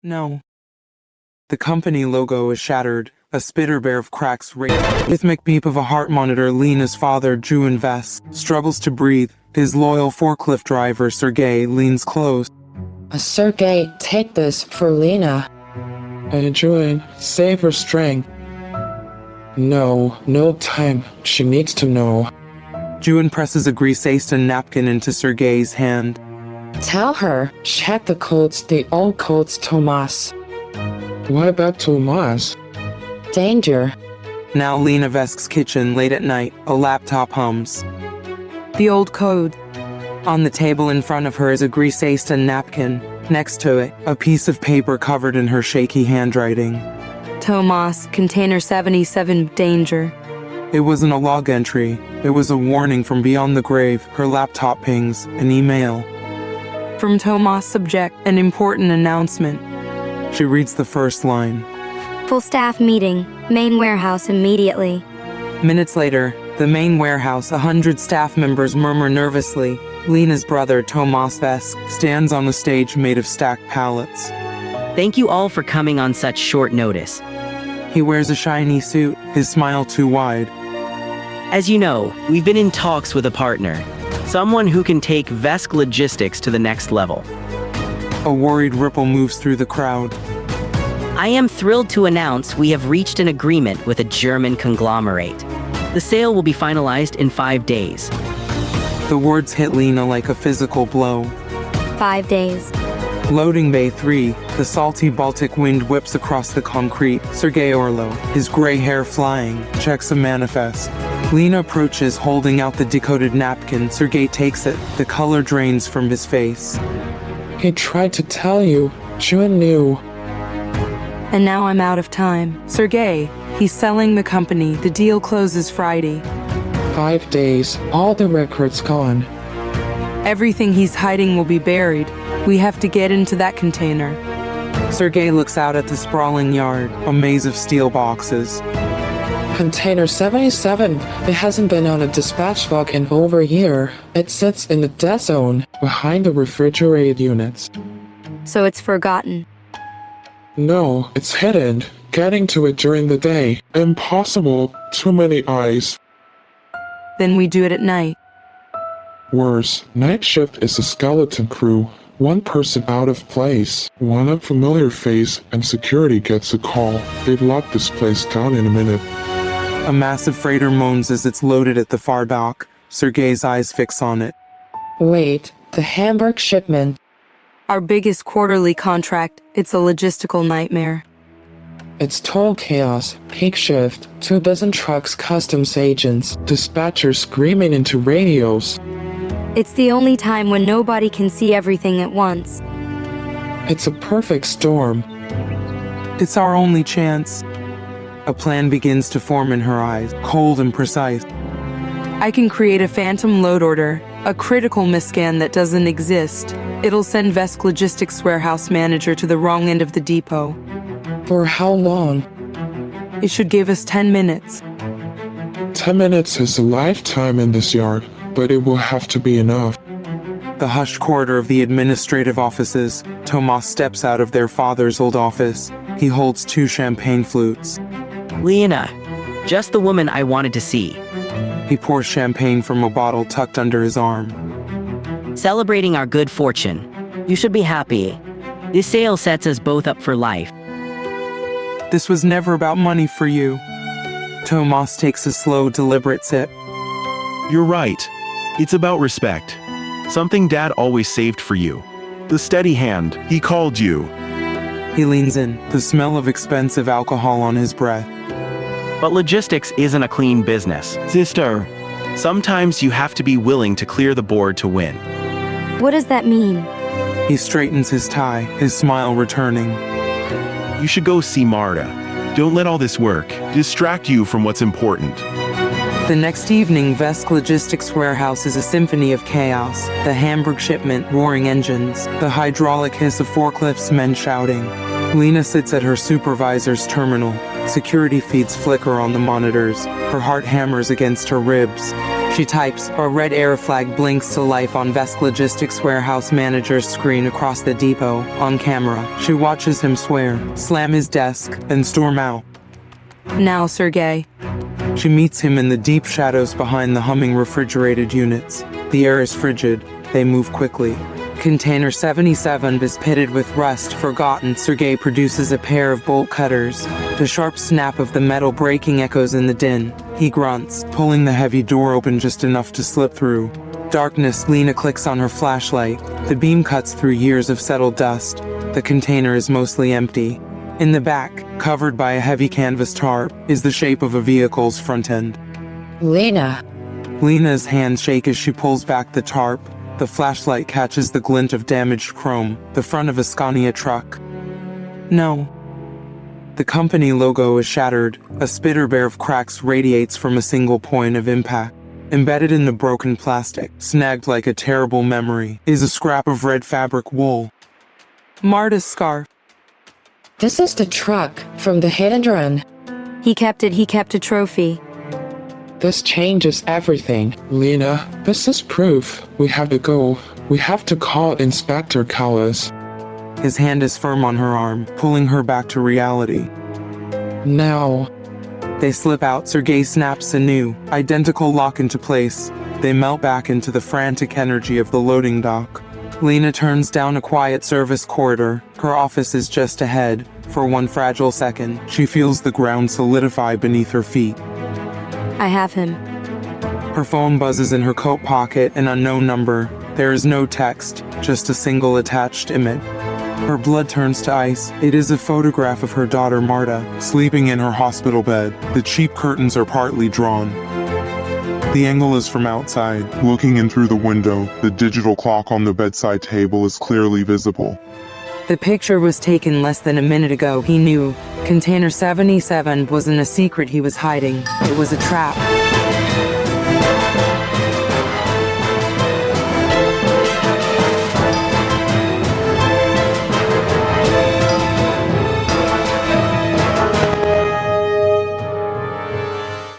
No. The company logo is shattered, a spitter bear of cracks rhythmic beep of a heart monitor. Lena's father, Drew Invest, struggles to breathe. His loyal forklift driver, Sergey, leans close. Sergey, take this for Lena. Adrian, save her strength. No time. She needs to know. Juan presses a grease-laced napkin into Sergey's hand. Tell her, check the codes, the old codes, Tomas. Why about Tomas? Danger. Now Lena Vesk's kitchen late at night, a laptop hums. The old code. On the table in front of her is a grease-laced napkin. Next to it, a piece of paper covered in her shaky handwriting. Tomas, container 77, danger. It wasn't a log entry. It was a warning from beyond the grave. Her laptop pings, an email. From Tomas, subject, an important announcement. She reads the first line. Full staff meeting, main warehouse immediately. Minutes later, the main warehouse, 100 staff members murmur nervously. Lena's brother, Tomas Vesk, stands on the stage made of stacked pallets. Thank you all for coming on such short notice. He wears a shiny suit, his smile too wide. As you know, we've been in talks with a partner, someone who can take Vesk logistics to the next level. A worried ripple moves through the crowd. I am thrilled to announce we have reached an agreement with a German conglomerate. The sale will be finalized in 5 days. The words hit Lena like a physical blow. 5 days. Loading Bay 3, the salty Baltic wind whips across the concrete. Sergey Orlo, his gray hair flying, checks a manifest. Lena approaches, holding out the decoded napkin. Sergey takes it. The color drains from his face. He tried to tell you. Juan knew. And now I'm out of time. Sergey, he's selling the company. The deal closes Friday. 5 days, all the records gone. Everything he's hiding will be buried. We have to get into that container. Sergey looks out at the sprawling yard, a maze of steel boxes. Container 77. It hasn't been on a dispatch log in over a year. It sits in the dead zone, behind the refrigerated units. So it's forgotten. No, it's hidden. Getting to it during the day. Impossible. Too many eyes. Then we do it at night. Worse, night shift is a skeleton crew. One person out of place, one unfamiliar face, and security gets a call. They'd lock this place down in a minute. A massive freighter moans as it's loaded at the far dock. Sergey's eyes fix on it. Wait, the Hamburg shipment. Our biggest quarterly contract. It's a logistical nightmare. It's total chaos. Peak shift, 2 dozen trucks, customs agents, dispatchers screaming into radios. It's the only time when nobody can see everything at once. It's a perfect storm. It's our only chance. A plan begins to form in her eyes, cold and precise. I can create a phantom load order, a critical misscan that doesn't exist. It'll send Vesk Logistics warehouse manager to the wrong end of the depot. For how long? It should give us 10 minutes. 10 minutes is a lifetime in this yard, but it will have to be enough. The hushed corridor of the administrative offices. Tomas steps out of their father's old office. He holds 2 champagne flutes. Lena, just the woman I wanted to see. He pours champagne from a bottle tucked under his arm. Celebrating our good fortune. You should be happy. This sale sets us both up for life. This was never about money for you. Tomas takes a slow, deliberate sip. You're right. It's about respect. Something Dad always saved for you. The steady hand, he called you. He leans in, the smell of expensive alcohol on his breath. But logistics isn't a clean business, sister. Sometimes you have to be willing to clear the board to win. What does that mean? He straightens his tie, his smile returning. You should go see Marta. Don't let all this work distract you from what's important. The next evening, Vesk Logistics warehouse is a symphony of chaos. The Hamburg shipment, roaring engines, the hydraulic hiss of forklifts, men shouting. Lena sits at her supervisor's terminal. Security feeds flicker on the monitors. Her heart hammers against her ribs. She types. A red error flag blinks to life on Vesk Logistics warehouse manager's screen across the depot. On camera, she watches him swear, slam his desk, then storm out. Now, Sergey. She meets him in the deep shadows behind the humming refrigerated units. The air is frigid. They move quickly. Container 77 is pitted with rust forgotten. Sergey produces a pair of bolt cutters. The sharp snap of the metal breaking echoes in the din. He grunts, pulling the heavy door open just enough to slip through. Darkness. Lena clicks on her flashlight. The beam cuts through years of settled dust. The container is mostly empty. In the back, covered by a heavy canvas tarp, is the shape of a vehicle's front end. Lena. Lena's hands shake as she pulls back the tarp. The flashlight catches the glint of damaged chrome, the front of a Scania truck. No. The company logo is shattered. A spitterbear of cracks radiates from a single point of impact. Embedded in the broken plastic, snagged like a terrible memory, is a scrap of red fabric wool. Marta's scarf. This is the truck from the hit and run. He kept it, he kept a trophy. This changes everything. Lena, this is proof. We have to go. We have to call Inspector Callas. His hand is firm on her arm, pulling her back to reality. Now. They slip out. Sergey snaps a new, identical lock into place. They melt back into the frantic energy of the loading dock. Lena turns down a quiet service corridor. Her office is just ahead. For one fragile second, she feels the ground solidify beneath her feet. I have him. Her phone buzzes in her coat pocket, an unknown number. There is no text, just a single attached image. Her blood turns to ice. It is a photograph of her daughter Marta, sleeping in her hospital bed. The cheap curtains are partly drawn. The angle is from outside. Looking in through the window, the digital clock on the bedside table is clearly visible. The picture was taken less than a minute ago. He knew. Container 77 wasn't a secret he was hiding. It was a trap.